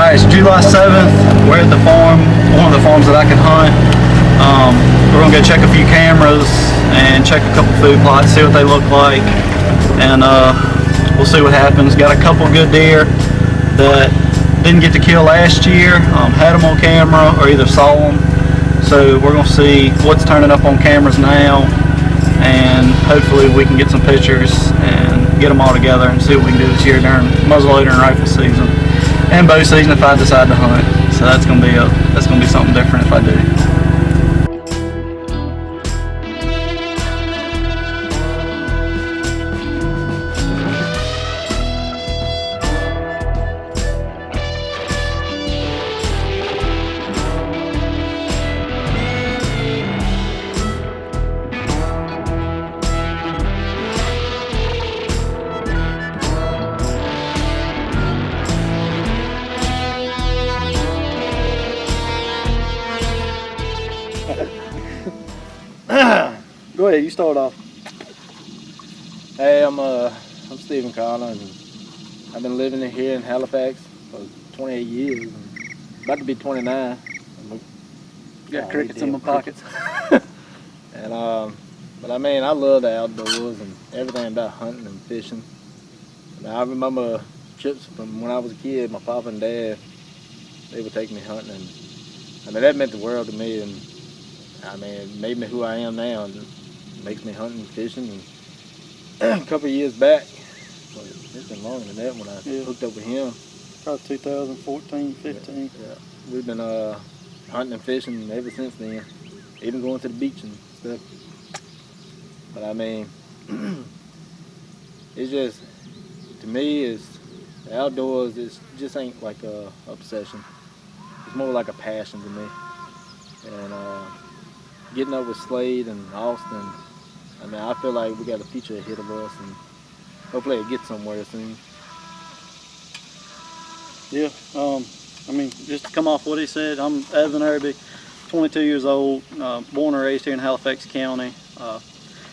Alright, it's July 7th. We're at the farm, one of the farms that I can hunt. We're going to go check a few cameras and check a couple food plots, see what they look like, and we'll see what happens. Got a couple good deer that didn't get to kill last year, had them on camera or either saw them. So we're going to see what's turning up on cameras now, and hopefully we can get some pictures and get them all together and see what we can do this year during muzzleloader and rifle season and bow season if I decide to hunt. So that's gonna be something different if I do. Go ahead, you start off. Hey, I'm Stephen Collins, and I've been living here in Halifax for 28 years. About to be 29. Got crickets in my pockets. And but I mean, I love the outdoors and everything about hunting and fishing. And I remember trips from when I was a kid. My papa and dad, they would take me hunting, and I mean that meant the world to me. And I mean, it made me who I am now. And it makes me hunting and fishing. And a couple of years back, well, it's been longer than that when I hooked up with him. Probably 2014, 15. Yeah. We've been hunting and fishing ever since then. Even going to the beach and stuff. But I mean, it's just, to me, it's the outdoors. It just ain't like a obsession. It's more like a passion to me. And getting up with Slade and Austin, I mean, I feel like we got a future ahead of us, and hopefully it gets somewhere soon. Yeah, I mean, just to come off what he said, I'm Evan Irby, 22 years old, born and raised here in Halifax County.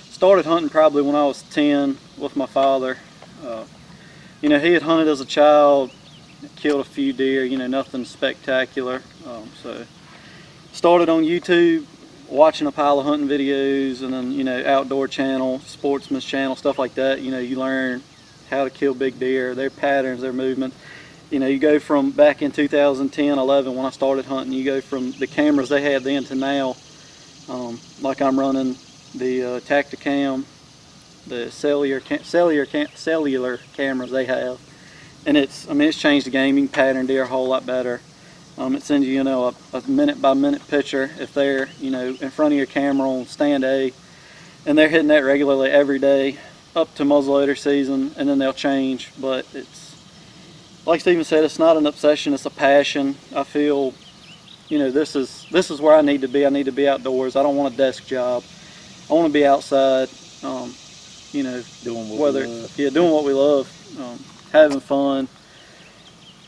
Started hunting probably when I was 10 with my father. You know, he had hunted as a child, killed a few deer, you know, nothing spectacular. So started on YouTube, watching a pile of hunting videos, and then, you know, outdoor channel, sportsman's channel, stuff like that. You know, you learn how to kill big deer, their patterns, their movement. You know, you go from back in 2010, 11 when I started hunting, you go from the cameras they had then to now. Like I'm running the Tacticam, the cellular cameras they have, and it's changed the game. You can pattern deer a whole lot better. It sends you, a minute by minute picture if they're, in front of your camera on stand A, and they're hitting that regularly every day up to muzzleloader season, and then they'll change. But it's, like Stephen said, it's not an obsession, it's a passion. I feel, this is where I need to be. I need to be outdoors. I don't want a desk job. I want to be outside, doing what we love, having fun.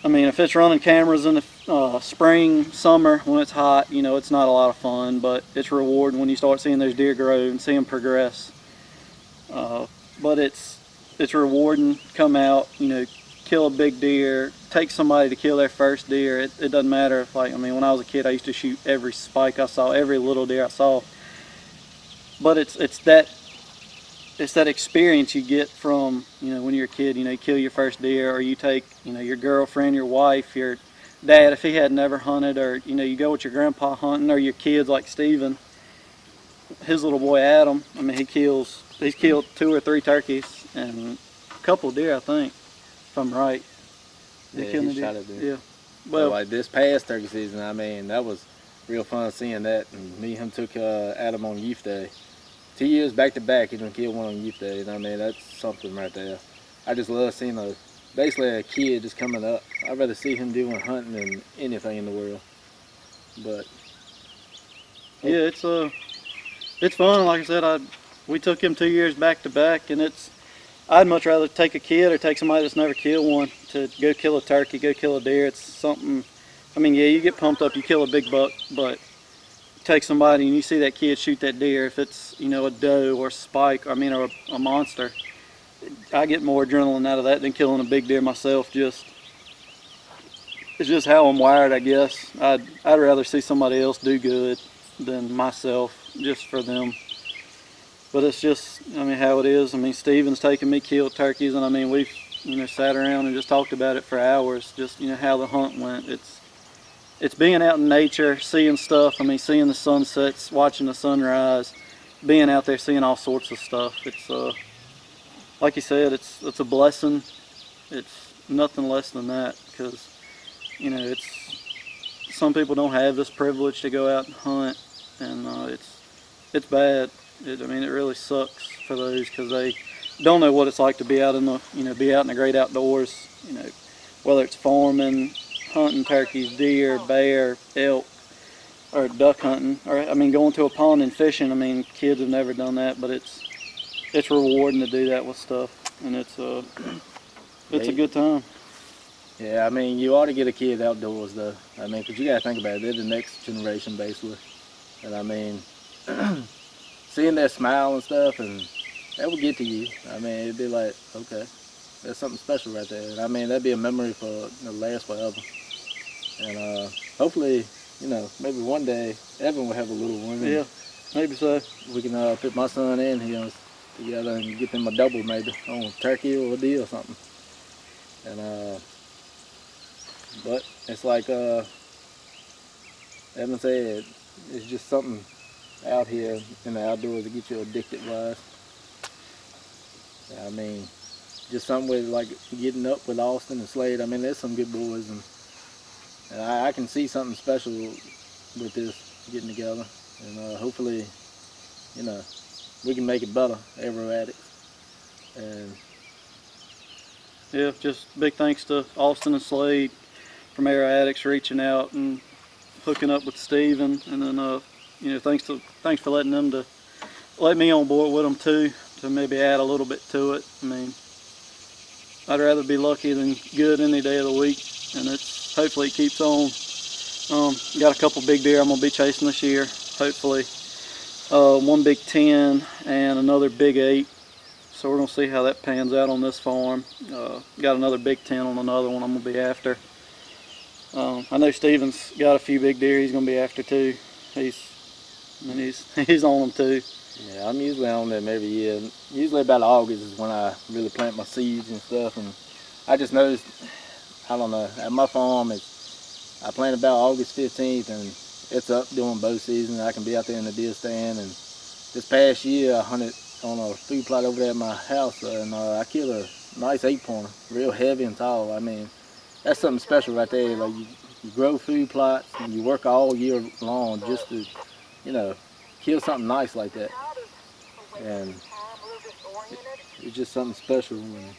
I mean, if it's running cameras in the spring, summer, when it's hot, it's not a lot of fun, but it's rewarding when you start seeing those deer grow and see them progress. But it's rewarding. Come out, kill a big deer, take somebody to kill their first deer. It doesn't matter if, when I was a kid, I used to shoot every spike I saw, every little deer I saw. But it's that experience you get from, when you're a kid, you kill your first deer, or you take, your girlfriend, your wife, your dad, if he had never hunted, or, you go with your grandpa hunting, or your kids like Steven, his little boy Adam, he's killed 2 or 3 turkeys and a couple of deer, I think, if I'm right. Yeah, he shot a deer. Yeah. Well, so like this past turkey season, that was real fun seeing that. And me and him took Adam on Youth Day. 2 years back to back, he done killed one on Youth Day. That's something right there. I just love seeing basically a kid just coming up. I'd rather see him doing hunting than anything in the world. But yeah, it's fun. Like I said, we took him 2 years back to back, and I'd much rather take a kid or take somebody that's never killed one to go kill a turkey, go kill a deer. It's something. Yeah, you get pumped up, you kill a big buck, but take somebody and you see that kid shoot that deer, if it's a doe or a spike, or a monster, I get more adrenaline out of that than killing a big deer myself. Just it's just how I'm wired, I guess. I'd rather see somebody else do good than myself, just for them. But it's just, I mean, how it is. I mean, Steven's taken me killed turkeys, and I mean, we've, sat around and just talked about it for hours. Just, how the hunt went. It's being out in nature, seeing stuff. I mean, seeing the sunsets, watching the sunrise, being out there, seeing all sorts of stuff. It's like you said, it's a blessing. It's nothing less than that, because it's, some people don't have this privilege to go out and hunt, and it's bad. I mean, it really sucks for those, because they don't know what it's like to be out in the be out in the great outdoors. Whether it's farming, hunting turkeys, deer, bear, elk, or duck hunting, or I mean, going to a pond and fishing. I mean, kids have never done that, but it's rewarding to do that with stuff, and it's a good time. Yeah, I mean, you ought to get a kid outdoors, though. I mean, because you got to think about it. They're the next generation, basically. And I mean, seeing their smile and stuff, and that would get to you. I mean, it'd be like, okay, there's something special right there. And I mean, that'd be a memory for last forever. And hopefully, maybe one day Evan will have a little one. Yeah, maybe so. We can put my son in here together and get them a double, maybe on turkey or a deer or something. And but it's like Evan said, it's just something out here in the outdoors to get you addicted wise. I mean, just something with like getting up with Austin and Slade. I mean, there's some good boys, and I can see something special with this getting together, and hopefully, we can make it better, Arrow Addicts. And yeah, just big thanks to Austin and Slade from Arrow Addicts reaching out and hooking up with Steven, and then thanks for letting them to let me on board with them too, to maybe add a little bit to it. I mean, I'd rather be lucky than good any day of the week, and hopefully it keeps on. Got a couple big deer I'm gonna be chasing this year, hopefully. One big 10 and another big 8. So we're gonna see how that pans out on this farm. Got another big 10 on another one I'm gonna be after. I know Steven's got a few big deer he's gonna be after too. He's on them too. Yeah, I'm usually on them every year. Usually about August is when I really plant my seeds and stuff. And I just noticed, I don't know, at my farm, I plant about August 15th, and it's up during bow season. I can be out there in the deer stand. And this past year, I hunted on a food plot over there at my house, and I killed a nice 8-pointer, real heavy and tall. I mean, that's something special right there. Like you grow food plots and you work all year long just to, kill something nice like that. And it's just something special when